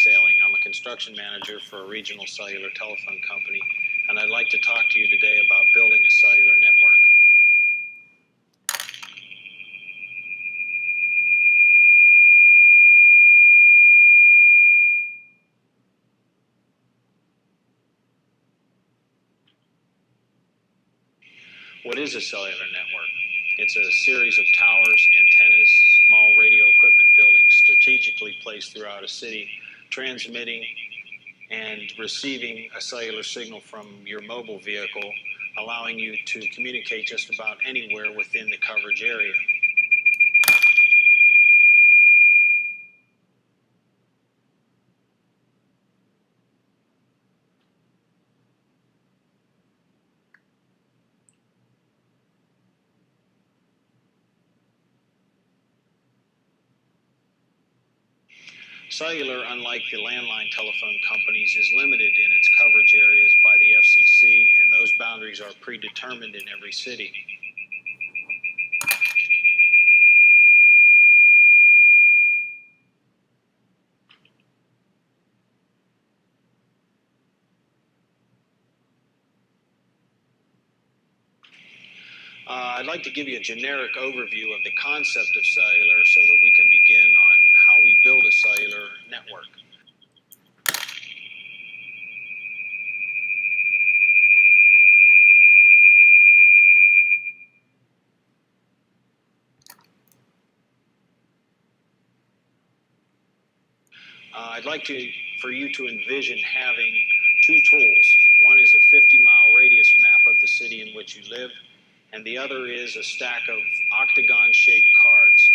Sailing. I'm a construction manager for a regional cellular telephone company, and I'd like to talk to you today about building a cellular network. What is a cellular network? It's a series of towers, antennas, small radio equipment buildings strategically placed throughout a city, transmitting and receiving a cellular signal from your mobile vehicle, allowing you to communicate just about anywhere within the coverage area. Cellular, unlike the landline telephone companies, is limited in its coverage areas by the FCC, and those boundaries are predetermined in every city. I'd like to give you a generic overview of the concept of cellular so that we can begin on how we build a cellular network. I'd like for you to envision having two tools. One is a 50-mile radius map of the city in which you live, and the other is a stack of octagon-shaped cards.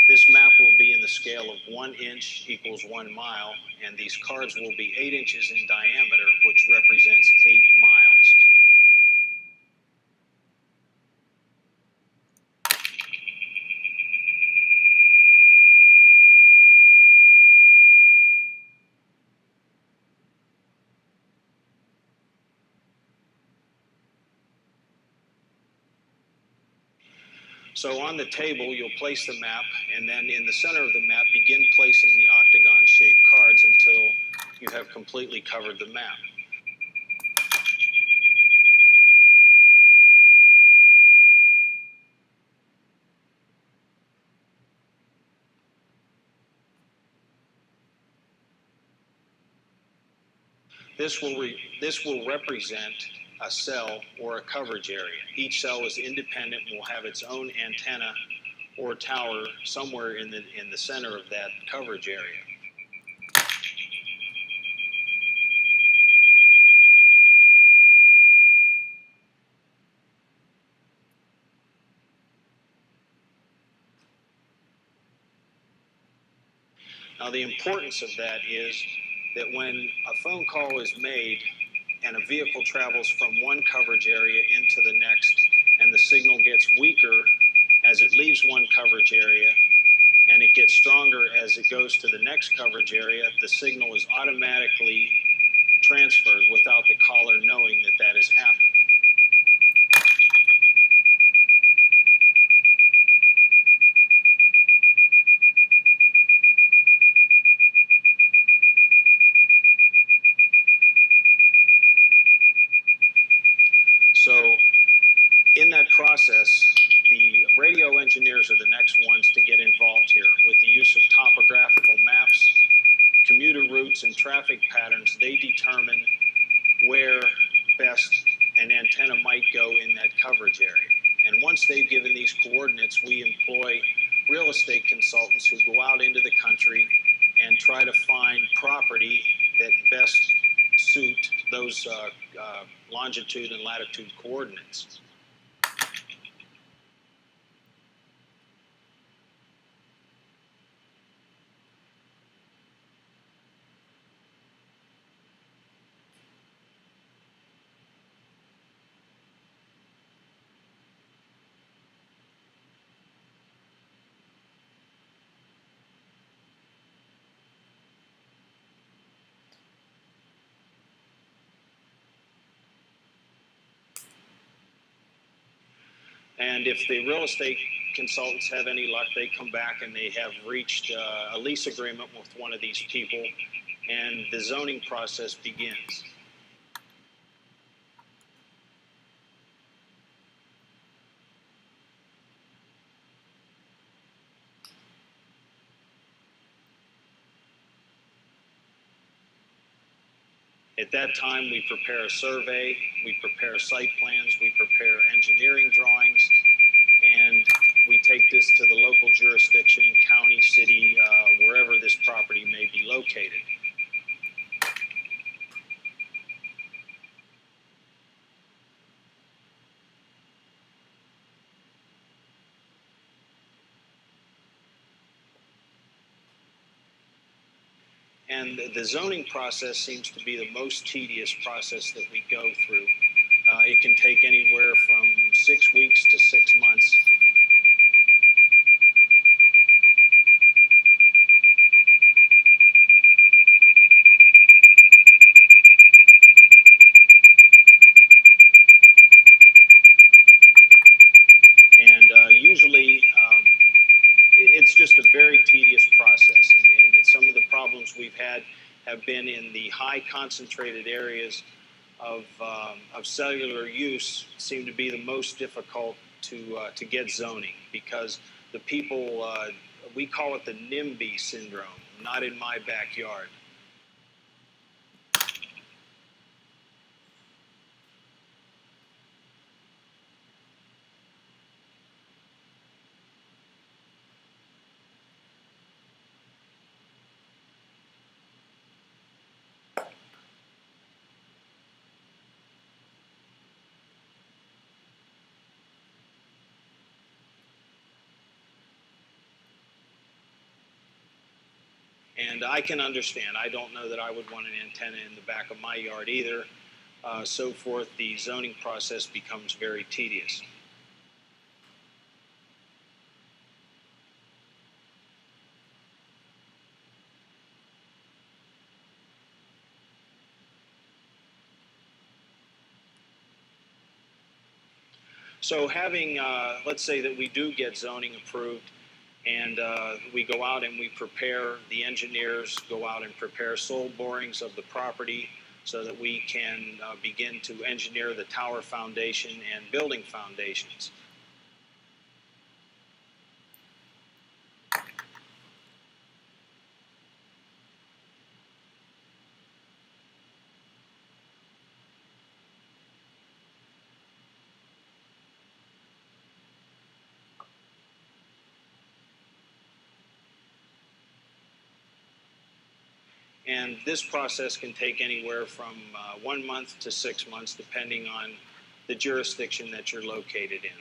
This map will be in the scale of 1 inch equals 1 mile, and these cards will be 8 inches in diameter, which represents 8 miles. So on the table, you'll place the map, and then in the center of the map, begin placing the octagon-shaped cards until you have completely covered the map. This will represent a cell or a coverage area. Each cell is independent and will have its own antenna or tower somewhere in the center of that coverage area. Now, the importance of that is that when a phone call is made and a vehicle travels from one coverage area into the next, and the signal gets weaker as it leaves one coverage area, and it gets stronger as it goes to the next coverage area, the signal is automatically transferred without the caller knowing that that has happened. So in that process, the radio engineers are the next ones to get involved here. With the use of topographical maps, commuter routes, and traffic patterns, they determine where best an antenna might go in that coverage area. And once they've given these coordinates, we employ real estate consultants who go out into the country and try to find property that best suit those longitude and latitude coordinates. And if the real estate consultants have any luck, they come back and they have reached a lease agreement with one of these people, and the zoning process begins. At that time, we prepare a survey, we prepare site plans, we prepare engineering drawings, and we take this to the local jurisdiction, county, city, wherever this property may be located. And the zoning process seems to be the most tedious process that we go through. It can take anywhere from 6 weeks to 6 months. And usually it's just a very tedious process. And some of the problems we've had have been in the high concentrated areas of cellular use seem to be the most difficult to get zoning, because the people, we call it the NIMBY syndrome, not in my backyard. And I can understand. I don't know that I would want an antenna in the back of my yard either. So forth, the zoning process becomes very tedious. So having, let's say that we do get zoning approved, and we go out and we prepare, the engineers go out and prepare soil borings of the property so that we can begin to engineer the tower foundation and building foundations. And this process can take anywhere from 1 month to 6 months, depending on the jurisdiction that you're located in.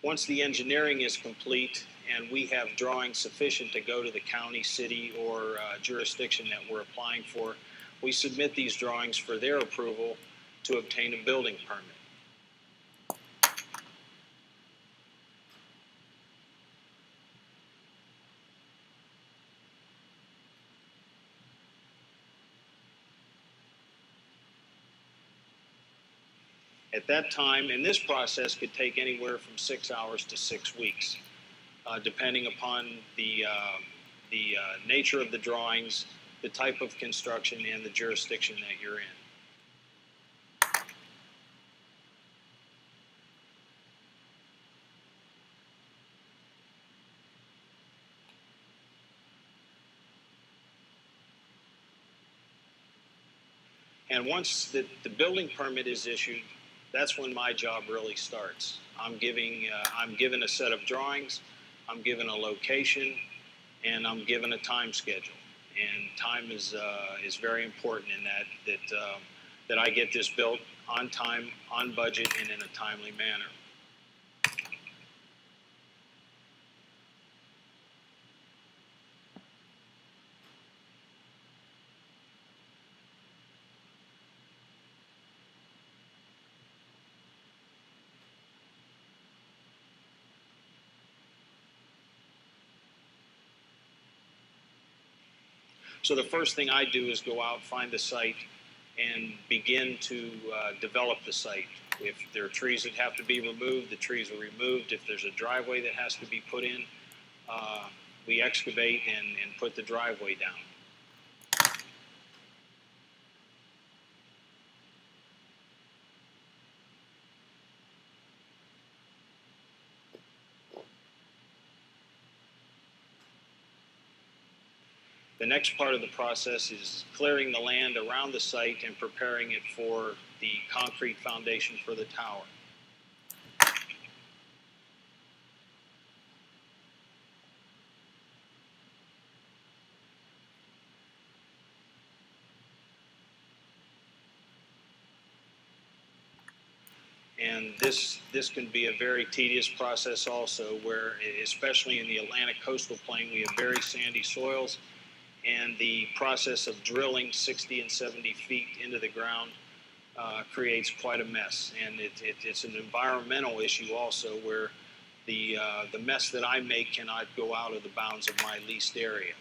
Once the engineering is complete and we have drawings sufficient to go to the county, city, or jurisdiction that we're applying for, we submit these drawings for their approval to obtain a building permit. At that time, and this process could take anywhere from 6 hours to 6 weeks, depending upon the nature of the drawings, the type of construction, and the jurisdiction that you're in. And once the building permit is issued, that's when my job really starts. I'm given a set of drawings, I'm given a location, and I'm given a time schedule. And time is very important in that I get this built on time, on budget, and in a timely manner. So the first thing I do is go out, find the site, and begin to develop the site. If there are trees that have to be removed, the trees are removed. If there's a driveway that has to be put in, we excavate and put the driveway down. The next part of the process is clearing the land around the site and preparing it for the concrete foundation for the tower. And this can be a very tedious process also, where especially in the Atlantic coastal plain, we have very sandy soils, and the process of drilling 60 and 70 feet into the ground creates quite a mess. And it's an environmental issue also, where the mess that I make cannot go out of the bounds of my leased area.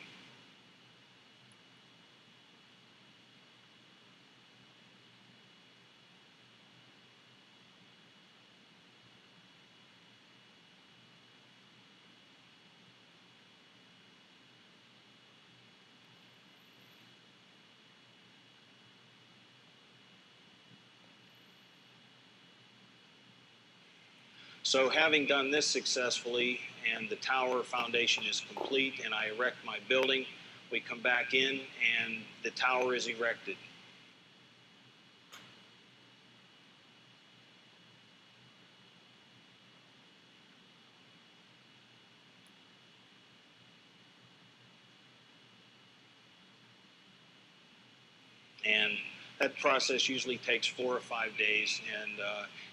So having done this successfully and the tower foundation is complete and I erect my building, we come back in and the tower is erected. And that process usually takes 4 or 5 days, and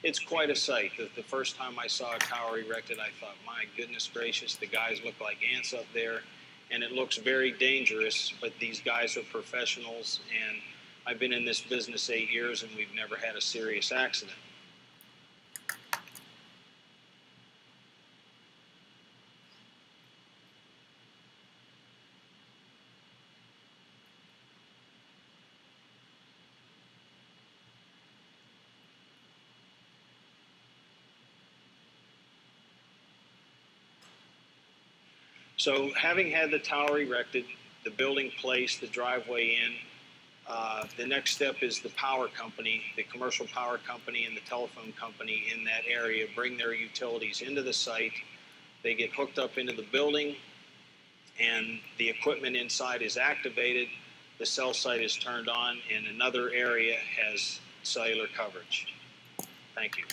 it's quite a sight. The first time I saw a tower erected, I thought, my goodness gracious, the guys look like ants up there, and it looks very dangerous, but these guys are professionals, and I've been in this business 8 years, and we've never had a serious accident. So having had the tower erected, the building placed, the driveway in, the next step is the power company, the commercial power company and the telephone company in that area bring their utilities into the site. They get hooked up into the building and the equipment inside is activated. The cell site is turned on and another area has cellular coverage. Thank you.